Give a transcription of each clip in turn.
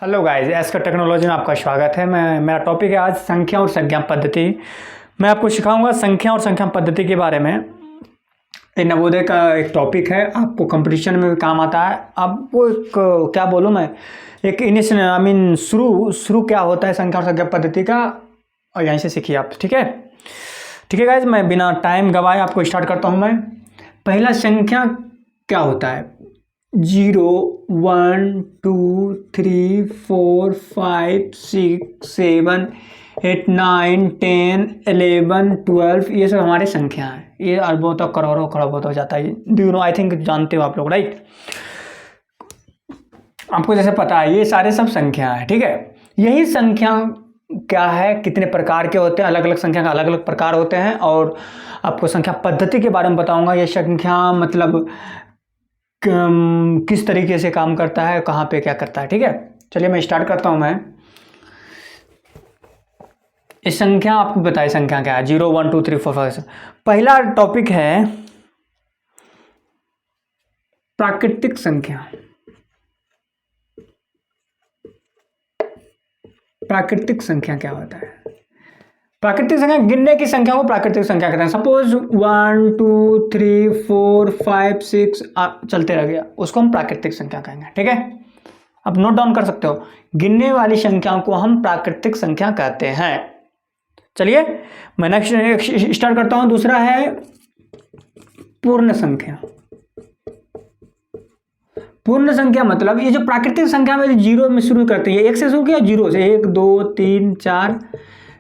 Hello guys, esker technology में आपका स्वागत है। मेरा टॉपिक है आज संख्या और संख्या पद्धति। मैं आपको सिखाऊंगा संख्या और संख्या पद्धति के बारे में। ये नवोदय का एक टॉपिक है, आपको कंपटीशन में भी काम आता है। अब वो एक क्या बोलूँ मैं, एक इनिशियल शुरू क्या होता है संख्या और संख्या पद्धति का, और यहीं से सीखिए आप। ठीक है गाइस, मैं बिना टाइम गवाए आपको स्टार्ट करता हूँ। मैं पहला संख्या क्या होता है, 0 1 2 3 4 5 6 7 8 9 10 11 12, ये सब हमारे संख्या हैं। ये अरबों तक करोड़ों खरबों तक जाता है। Do you know, I think जानते हो आप लोग, राइट? आपको जैसे पता है ये सारे सब संख्या है। ठीक है, यही संख्या क्या है, कितने प्रकार के होते हैं, अलग अलग संख्या का अलग अलग प्रकार होते हैं। और आपको संख्या पद्धति के बारे में बताऊंगा। ये संख्या मतलब किस तरीके से काम करता है, कहाँ पे क्या करता है। ठीक है, चलिए मैं स्टार्ट करता हूं। मैं इस संख्या आपको बताइए संख्या क्या है, 0 1 2 3 4 5। पहला टॉपिक है प्राकृतिक संख्या। प्राकृतिक संख्या क्या होता है? प्राकृतिक संख्या गिनने की संख्या को प्राकृतिक संख्या कहते हैं। सपोज 1 2 3 4 5 6 चलते रह गया, उसको हम प्राकृतिक संख्या कहेंगे। ठीक है, अब नोट डाउन कर सकते हो, गिनने वाली संख्याओं को हम प्राकृतिक संख्या कहते हैं। चलिए मैं नेक्स्ट स्टार्ट करता हूं। दूसरा है पूर्ण संख्या। पूर्ण संख्या मतलब ये जो प्राकृतिक संख्या में जीरो में शुरू करते हैं, एक से शुरू किया, जीरो से 1 2 3 4,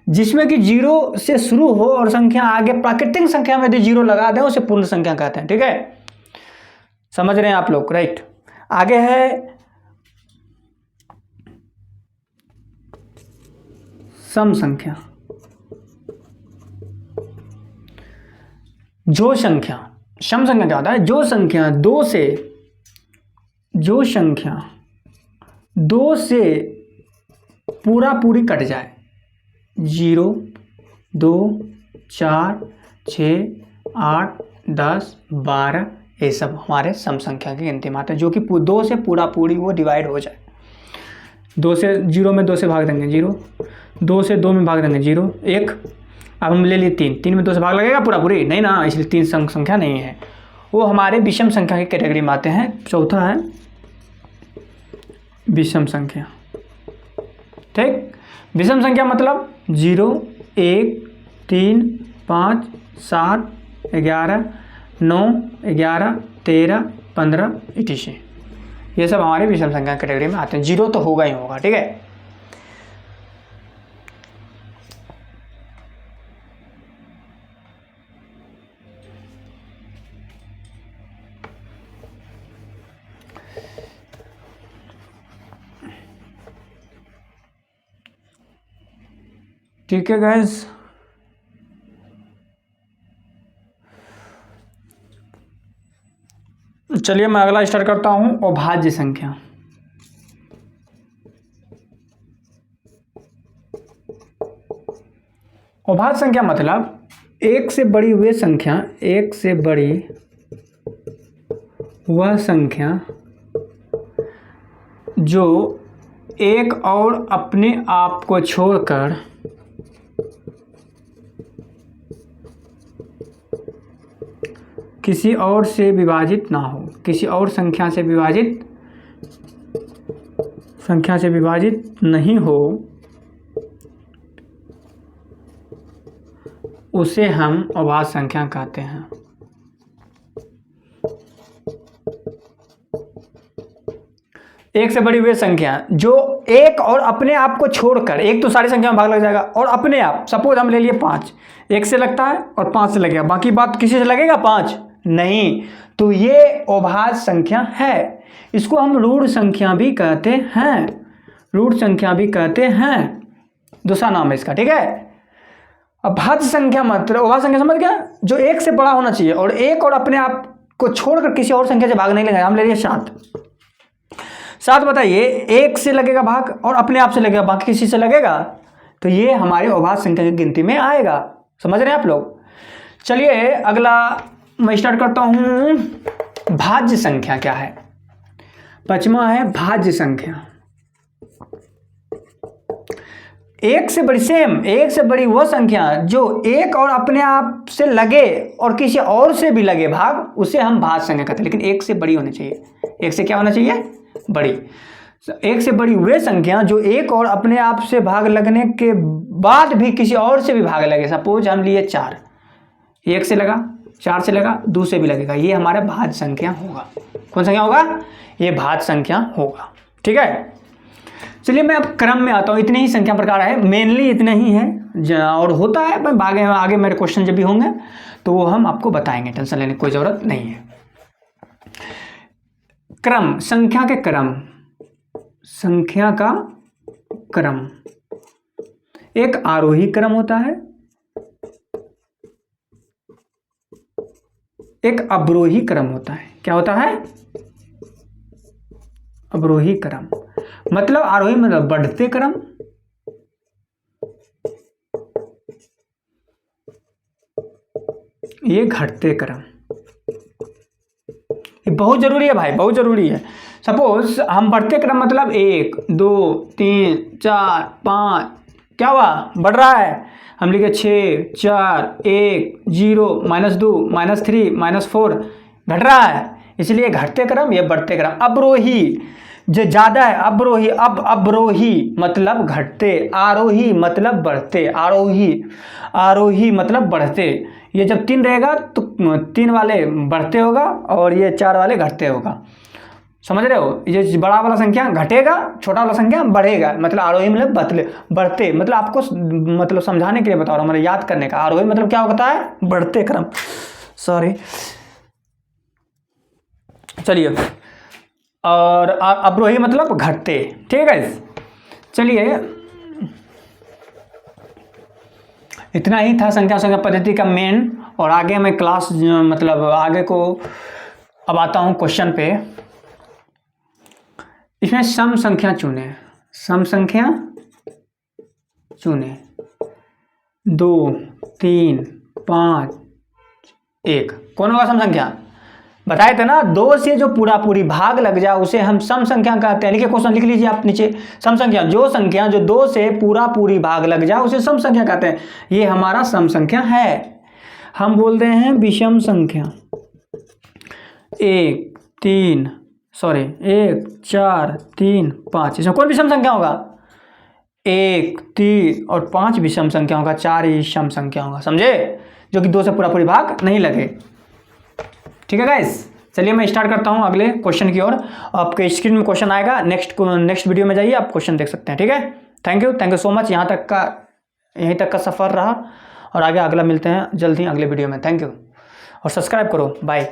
जिसमें कि जीरो से शुरू हो और संख्या आगे प्राकृतिक संख्या में यदि जीरो लगा दें उसे पूर्ण संख्या कहते हैं। ठीक है, समझ रहे हैं आप लोग, राइट? आगे है सम संख्या। जो संख्या, सम संख्या क्या होता है, जो संख्या दो से पूरा पूरी कट जाए। 0 2 4 6 8 10 12, ये सब हमारे सम संख्या की गिनती में आते हैं, जो कि 2 से पूरा पूरी वो डिवाइड हो जाए। 2 से 0 में 2 से भाग देंगे 0, 2 से 2 में भाग देंगे 0 1। अब हम ले लिए 3 में 2 से भाग लगेगा पूरा पूरी नहीं ना, इसलिए 3 सम संख्या नहीं है, वो हमारे विषम संख्या की कैटेगरी में आते हैं। चौथा है विषम संख्या। ठीक, विषम संख्या मतलब 0 1 3 5 7 11 9 11 13 15 etc, ये सब हमारे विषम संख्या कैटेगरी में आते हैं। 0 तो होगा ही होगा। ठीक है, ठीक है गाइस, चलिए मैं अगला स्टार्ट करता हूं, अभाज्य संख्या। अभाज्य संख्या मतलब एक से बड़ी वह संख्या जो एक और अपने आप को छोड़कर किसी और से विभाजित ना हो, किसी और संख्या से विभाजित नहीं हो, उसे हम अभाज्य संख्या कहते हैं। एक से बड़ी हुई संख्या जो एक और अपने आप को छोड़कर, एक तो सारी संख्या में भाग लग जाएगा, और अपने आप, सपोज हम ले लिए 5, 1 से लगता है और 5 से लगेगा, बाकी बात किसी से लगेगा 5 नहीं, तो ये अभाज्य संख्या है। इसको हम ऋण संख्या भी कहते हैं, दूसरा नाम है इसका। ठीक है, अभाज्य संख्या मतलब, अभाज्य संख्या समझ गया, जो एक से बड़ा होना चाहिए और एक और अपने आप को छोड़कर किसी और संख्या से भाग नहीं लगेगा। हम ले लिए 7, बताइए 1 से लगेगा भाग और अपने आप से लगेगा, बाकी किसी से लगेगा, तो ये हमारे अभाज्य संख्या की गिनती में आएगा। समझ रहे हैं आप लोग? चलिए अगला मैं स्टार्ट करता हूं, भाज्य संख्या क्या है। 5वां है भाज्य संख्या। एक से बड़ी वह संख्या जो एक और अपने आप से लगे और किसी और से भी लगे भाग, उसे हम भाज्य संख्या कहते हैं। लेकिन एक से बड़ी होनी चाहिए। एक से क्या होना चाहिए? बड़ी। एक से बड़ी वे संख्या जो एक और अपने आप से भाग लगने के बाद भी किसी और से भी भाग लगे। सपोज हम लिए 4, एक से लगा, 4 से लगा, 2 से भी लगेगा, ये हमारा भाज्य संख्या होगा। कौन संख्या होगा? ये भाज्य संख्या होगा। ठीक है, चलिए मैं अब क्रम में आता हूँ। इतने ही संख्या प्रकार है, मेनली इतने ही है, और होता है पर आगे मेरे क्वेश्चन जब भी होंगे तो वो हम आपको बताएंगे, टेंशन लेने की कोई ज़रूरत नहीं है। क्रम, संख्या के क्रम, संख्या का क्रम। एक आरोही क्रम होता है, एक अवरोही क्रम होता है। क्या होता है? अवरोही क्रम। मतलब आरोही मतलब बढ़ते क्रम, ये घटते क्रम। ये बहुत जरूरी है भाई, बहुत जरूरी है। सपोज हम बढ़ते क्रम मतलब 1 2 3 4 5, क्या हुआ? बढ़ रहा है। हम लिखे 6 4 1 0 -2 -3 -4, घट रहा है, इसलिए घटते क्रम, ये बढ़ते क्रम। अवरोही जो ज़्यादा है, अवरोही, अब अवरोही मतलब घटते, आरोही मतलब बढ़ते, आरोही मतलब बढ़ते। ये जब 3 रहेगा तो 3 वाले बढ़ते होगा और ये 4 वाले घटते होगा। समझ रहे हो? ये बड़ा वाला संख्या घटेगा, छोटा वाला संख्या बढ़ेगा। मतलब आरोही मतलब बढ़ते, मतलब आपको मतलब समझाने के लिए बता रहा हूँ, मतलब याद करने का। आरोही मतलब क्या होता है? बढ़ते क्रम। सॉरी, चलिए, और अवरोही मतलब घटते। ठीक है, चलिए इतना ही था संख्या पद्धति का मेन। और आगे मैं क्लास मतलब आगे को अब आता हूँ क्वेश्चन पे। इसमें सम संख्या चुने, सम संख्या चुने, 2 3 5 1। कौन होगा सम संख्या? बताए थे ना, 2 से जो पूरी भाग लग जाए उसे हम सम संख्या कहते हैं। लिखिए क्वेश्चन, लिख लीजिए आप नीचे। सम संख्या जो 2 से पूरी भाग लग जाए उसे सम संख्या कहते हैं। ये हमारा सम संख्या है। हम बोलते हैं विषम संख्या। 1 4 3 5, इसमें कौन विषम संख्या होगा? 1 3 और 5 विषम संख्या होगा, 4 ही सम संख्या होगा। समझे? जो कि 2 से पूरी भाग नहीं लगे। ठीक है गाइस, चलिए मैं स्टार्ट करता हूं अगले क्वेश्चन की ओर। आपके स्क्रीन में क्वेश्चन आएगा, नेक्स्ट वीडियो में जाइए, आप क्वेश्चन देख सकते हैं। ठीक है, थैंक यू सो मच। यहीं तक का सफ़र रहा, और आगे अगला मिलते हैं जल्द ही अगले वीडियो में। थैंक यू, और सब्सक्राइब करो। बाय।